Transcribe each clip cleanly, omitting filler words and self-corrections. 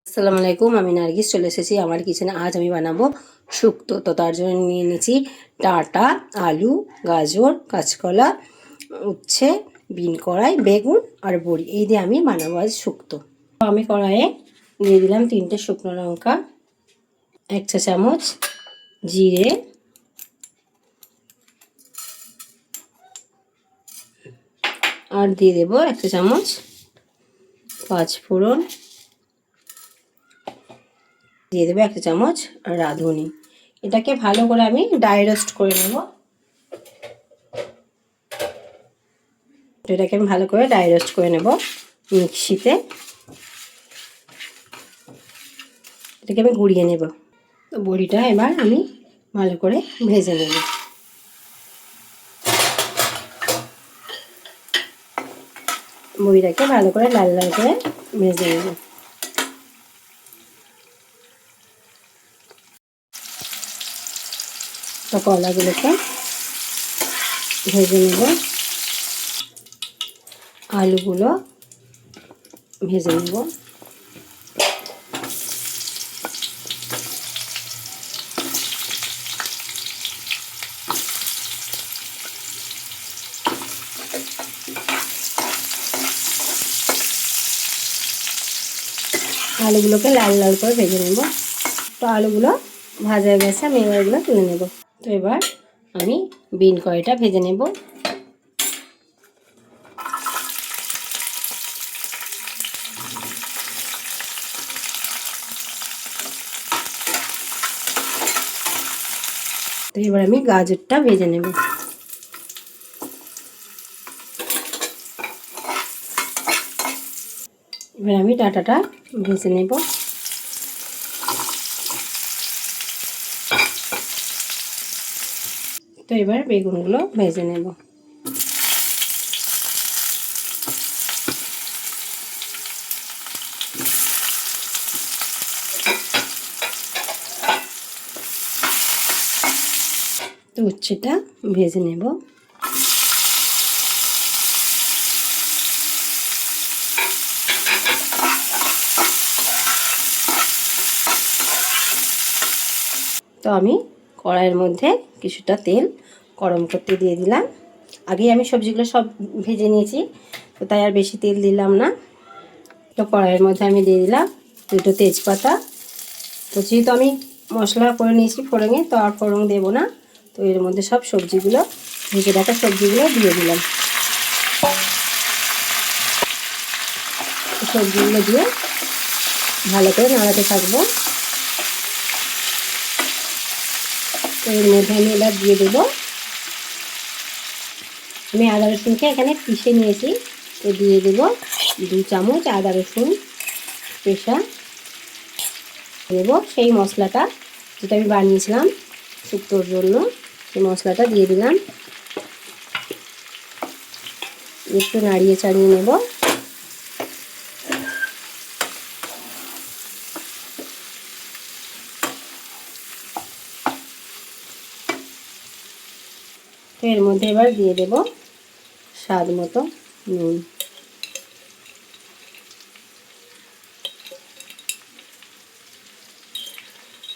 আসসালামু আলাইকুম, আমি নার্গিস চলে এসেছি আমার কিচেনে। আজ আমি বানাবো শুক্তো। তো তার জন্য নিয়ে নিয়েছি ডাঁটা, আলু, গাজর, কাঁচকলা, উচ্ছে, বিন কড়াই, বেগুন আর বড়ি। এই দিয়ে আমি বানাবো আজ শুক্তো। তো আমি কড়াইয়ে দিয়ে দিলাম 3টে শুকনো লঙ্কা, 1 চা চামচ জিরে, আর দিয়ে দেবো 1 চা চামচ 5 ফোড়ন, দিয়ে দেবো 1 চা চামচ রাঁধুনি। এটাকে ভালো করে আমি ড্রাই রোস্ট করে নেব। এটাকে আমি ভালো করে ড্রাই রোস্ট করে নেব মিক্সিতে। এটাকে আমি গুঁড়িয়ে নেব। তো বড়িটা এবার আমি ভালো করে ভেজে নেব। বড়িটাকে ভালো করে লাল লাল করে ভেজে নেব। তো কলাগুলোকে ভেজে নেব, আলুগুলো ভেজে নেব। আলুগুলোকে লাল লাল করে ভেজে নেব। তো আলুগুলো ভাজা হয়ে গেছে, আমি এবার এগুলো তুলে নেব। তো এবার আমি বিন কড়াইটা ভেজে নেব। তো এবার আমি গাজরটা ভেজে নেব। এবার আমি ডাঁটাটা ভেজে নেব। তো এবার বেগুনগুলো ভেজে নেব। তো উচ্ছেটা ভেজে নেব। তো আমি কড়াইয়ের মধ্যে কিছুটা তেল গরম করতে দিয়ে দিলাম। আগেই আমি সবজিগুলো সব ভেজে নিয়েছি, তো তাই আর বেশি তেল দিলাম না। তো কড়াইয়ের মধ্যে আমি দিয়ে দিলাম 2টো তেজপাতা। তো যেহেতু আমি মশলা করে নিয়েছি ফোড়নে, তো আর ফোড়ন দেবো না। তো এর মধ্যে সব সবজিগুলো, ভেজে রাখা সবজিগুলো দিয়ে দিলাম। সবজিগুলো দিয়ে ভালো করে নাড়াতে থাকবো। তো এর মধ্যে আমি এবার দিয়ে দেবো, আমি আদা রসুনকে এখানে পিষে নিয়েছি। তো দিয়ে দেবো 2 চামচ আদা রসুন পেষা। দেব সেই মশলাটা যেটা আমি বানিয়েছিলাম শুক্তোর জন্য, সেই মশলাটা দিয়ে দিলাম। একটু নাড়িয়ে চাড়িয়ে নেব। তো এর মধ্যে এবার দিয়ে দেব স্বাদ মতো নুন।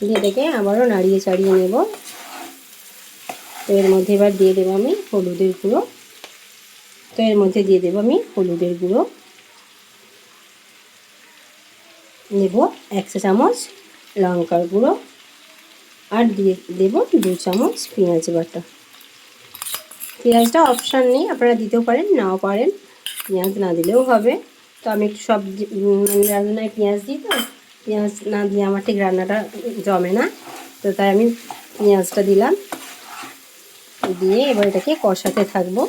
দিয়ে থেকে আবারও নাড়িয়ে চাড়িয়ে নেব। তো এর মধ্যে এবার দিয়ে দেবো আমি হলুদের গুঁড়ো। তো এর মধ্যে দিয়ে দেবো আমি হলুদের গুঁড়ো। নেব 1 চা চামচ লঙ্কার গুঁড়ো, আর দিয়ে দেব 2 চামচ পেঁয়াজ বাটা। পেঁয়াজটা অপশান নেই, আপনারা দিতেও পারেন নাও পারেন, পেঁয়াজ না দিলেও হবে। তো আমি একটু সবজি রান্নায় পেঁয়াজ দিই, তো পেঁয়াজ না দিয়ে আমার ঠিক রান্নাটা জমে না। তো তাই আমি পেঁয়াজটা দিলাম। দিয়ে এবার এটাকে কষাতে থাকবো।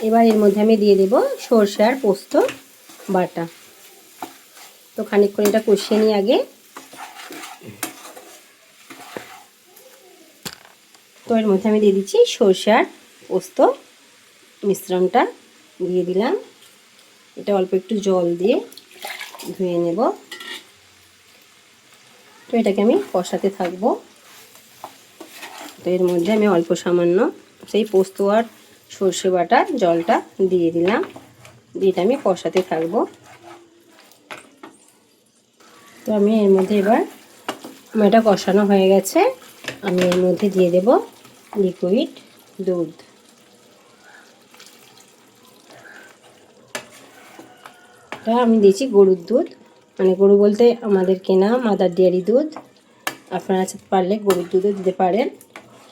এবার এর মধ্যে আমি দিয়ে দেব সরষে আর পোস্ত বাটা। তো খানিকক্ষণ এটা কষিয়ে নিই আগে। তো এর মধ্যে আমি দিয়ে দিচ্ছি সরষে আর পোস্ত মিশ্রণটা দিয়ে দিলাম। এটা অল্প একটু জল দিয়ে ধুয়ে নেব। তো এটাকে আমি কষাতে থাকবো। তো এর মধ্যে আমি অল্প সামান্য সেই পোস্ত আর সর্ষে বাটার জলটা দিয়ে দিলাম। দিয়ে এটা আমি কষাতে থাকবো। তো আমি এর মধ্যে এবার আমার এটা কষানো হয়ে গেছে, আমি এর মধ্যে দিয়ে দেব লিকুইড দুধ। এটা আমি দিয়েছি গরুর দুধ, মানে গরু বলতে আমাদের কেনা মাদার ডেয়ারি দুধ, আপনারা পারলে গরুর দুধও দিতে পারেন।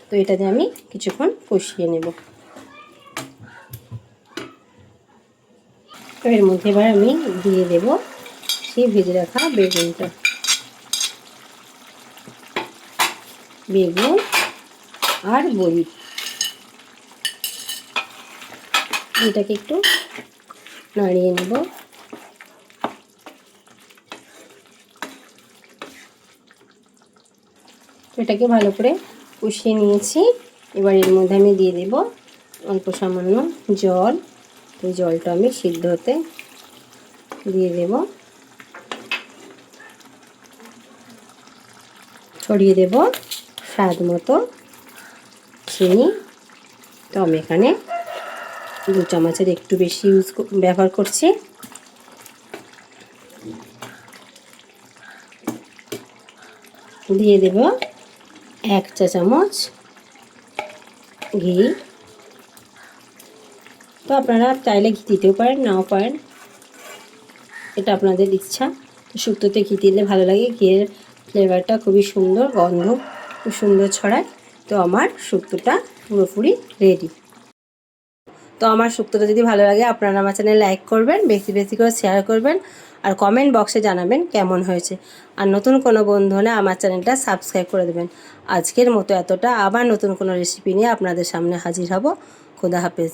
তো এটা দিয়ে আমি কিছুক্ষণ কষিয়ে নেব। তো এর মধ্যে এবার আমি দিয়ে দেব সেই ভেজে রাখা বেগুনটা, বেগুন আর বড়ি। এটাকে একটু নাড়িয়ে নেব। এটাকে ভালো করে কষিয়ে নিয়েছি। এবার এর মধ্যে আমি দিয়ে দেব অল্প সামান্য জল। তো জলটা আমি সিদ্ধ হতে দিয়ে দেব। ছড়িয়ে দেব স্বাদ মতো চিনি। তো আমি এখানে 2 চামচের একটু বেশি ব্যবহার করছি। দিয়ে দেব 1 চা চামচ ঘি। তো আপনারা চাইলে ঘি দিতেও পারেন, নাও পারেন, এটা আপনাদের ইচ্ছা। তো শুক্তোতে ঘি দিলে ভালো লাগে, ঘিয়ের ফ্লেভারটা খুবই সুন্দর, গন্ধ খুব সুন্দর ছড়ায়। তো আমার শুক্তোটা পুরোপুরি রেডি। তো আমার শুক্তোটা যদি ভালো লাগে আপনারা আমার চ্যানেল লাইক করবেন, বেশি বেশি করে শেয়ার করবেন, আর কমেন্ট বক্সে জানাবেন কেমন হয়েছে। আর নতুন কোনো বন্ধু হলে আমার চ্যানেলটা সাবস্ক্রাইব করে দেবেন। আজকের মতো এতটা, আবার নতুন কোনো রেসিপি নিয়ে আপনাদের সামনে হাজির হব। খোদা হাফেজ।